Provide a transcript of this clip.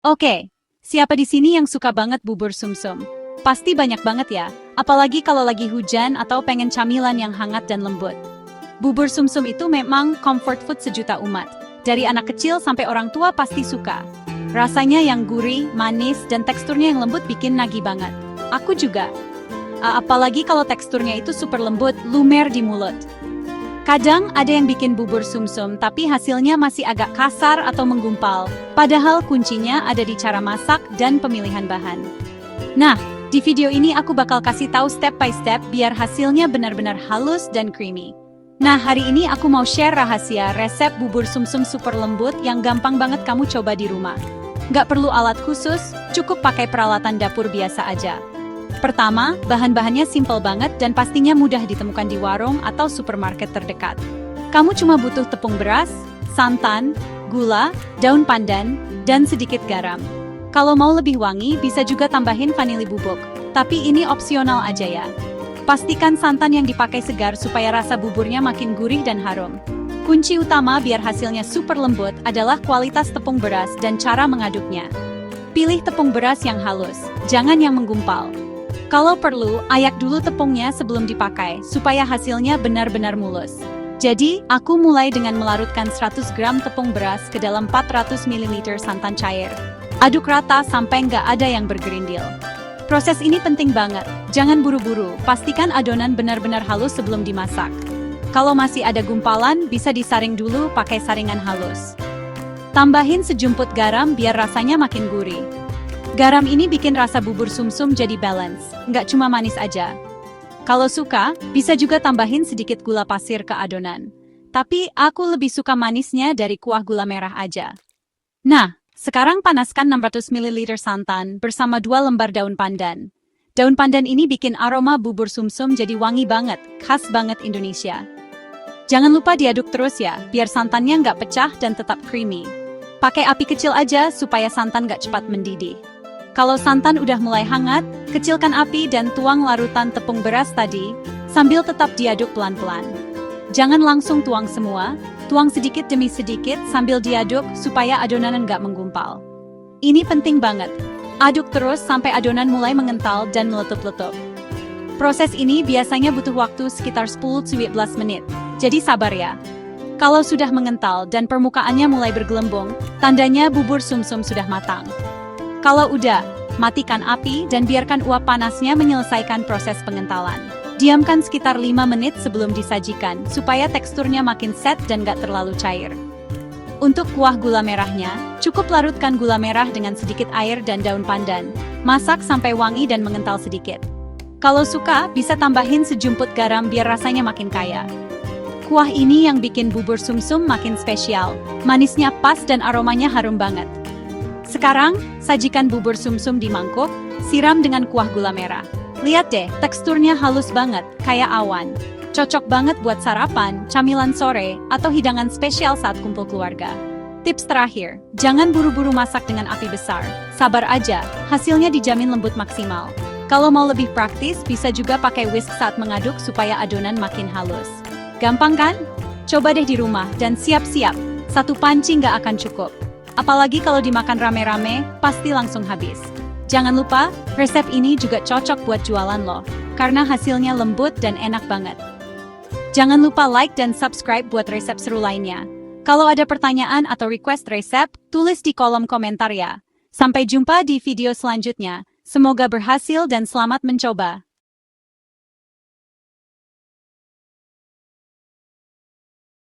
Oke, siapa di sini yang suka banget bubur sumsum? Pasti banyak banget ya, apalagi kalau lagi hujan atau pengen camilan yang hangat dan lembut. Bubur sumsum itu memang comfort food sejuta umat. Dari anak kecil sampai orang tua pasti suka. Rasanya yang gurih, manis, dan teksturnya yang lembut bikin nagih banget. Aku juga. Apalagi kalau teksturnya itu super lembut, lumer di mulut. Kadang ada yang bikin bubur sumsum tapi hasilnya masih agak kasar atau menggumpal. Padahal kuncinya ada di cara masak dan pemilihan bahan. Nah, di video ini aku bakal kasih tahu step by step biar hasilnya benar-benar halus dan creamy. Nah, hari ini aku mau share rahasia resep bubur sumsum super lembut yang gampang banget kamu coba di rumah. Nggak perlu alat khusus, cukup pakai peralatan dapur biasa aja. Pertama, bahan-bahannya simple banget dan pastinya mudah ditemukan di warung atau supermarket terdekat. Kamu cuma butuh tepung beras, santan, gula, daun pandan, dan sedikit garam. Kalau mau lebih wangi, bisa juga tambahin vanili bubuk. Tapi ini opsional aja ya. Pastikan santan yang dipakai segar supaya rasa buburnya makin gurih dan harum. Kunci utama biar hasilnya super lembut adalah kualitas tepung beras dan cara mengaduknya. Pilih tepung beras yang halus, jangan yang menggumpal. Kalau perlu, ayak dulu tepungnya sebelum dipakai, supaya hasilnya benar-benar mulus. Jadi, aku mulai dengan melarutkan 100 gram tepung beras ke dalam 400 ml santan cair. Aduk rata sampai nggak ada yang bergerindil. Proses ini penting banget, jangan buru-buru, pastikan adonan benar-benar halus sebelum dimasak. Kalau masih ada gumpalan, bisa disaring dulu pakai saringan halus. Tambahin sejumput garam biar rasanya makin gurih. Garam ini bikin rasa bubur sumsum jadi balance, nggak cuma manis aja. Kalau suka, bisa juga tambahin sedikit gula pasir ke adonan. Tapi aku lebih suka manisnya dari kuah gula merah aja. Nah, sekarang panaskan 600 ml santan bersama 2 lembar daun pandan. Daun pandan ini bikin aroma bubur sumsum jadi wangi banget, khas banget Indonesia. Jangan lupa diaduk terus ya, biar santannya nggak pecah dan tetap creamy. Pakai api kecil aja supaya santan nggak cepat mendidih. Kalau santan udah mulai hangat, kecilkan api dan tuang larutan tepung beras tadi, sambil tetap diaduk pelan-pelan. Jangan langsung tuang semua, tuang sedikit demi sedikit sambil diaduk supaya adonan nggak menggumpal. Ini penting banget. Aduk terus sampai adonan mulai mengental dan meletup-letup. Proses ini biasanya butuh waktu sekitar 10-15 menit, jadi sabar ya. Kalau sudah mengental dan permukaannya mulai bergelembung, tandanya bubur sumsum sudah matang. Kalau udah, matikan api dan biarkan uap panasnya menyelesaikan proses pengentalan. Diamkan sekitar 5 menit sebelum disajikan, supaya teksturnya makin set dan gak terlalu cair. Untuk kuah gula merahnya, cukup larutkan gula merah dengan sedikit air dan daun pandan. Masak sampai wangi dan mengental sedikit. Kalau suka, bisa tambahin sejumput garam biar rasanya makin kaya. Kuah ini yang bikin bubur sumsum makin spesial. Manisnya pas dan aromanya harum banget. Sekarang, sajikan bubur sumsum di mangkuk, siram dengan kuah gula merah. Lihat deh, teksturnya halus banget, kayak awan. Cocok banget buat sarapan, camilan sore, atau hidangan spesial saat kumpul keluarga. Tips terakhir, jangan buru-buru masak dengan api besar. Sabar aja, hasilnya dijamin lembut maksimal. Kalau mau lebih praktis, bisa juga pakai whisk saat mengaduk supaya adonan makin halus. Gampang kan? Coba deh di rumah dan siap-siap. Satu panci nggak akan cukup. Apalagi kalau dimakan rame-rame, pasti langsung habis. Jangan lupa, resep ini juga cocok buat jualan loh, karena hasilnya lembut dan enak banget. Jangan lupa like dan subscribe buat resep seru lainnya. Kalau ada pertanyaan atau request resep, tulis di kolom komentar ya. Sampai jumpa di video selanjutnya. Semoga berhasil dan selamat mencoba.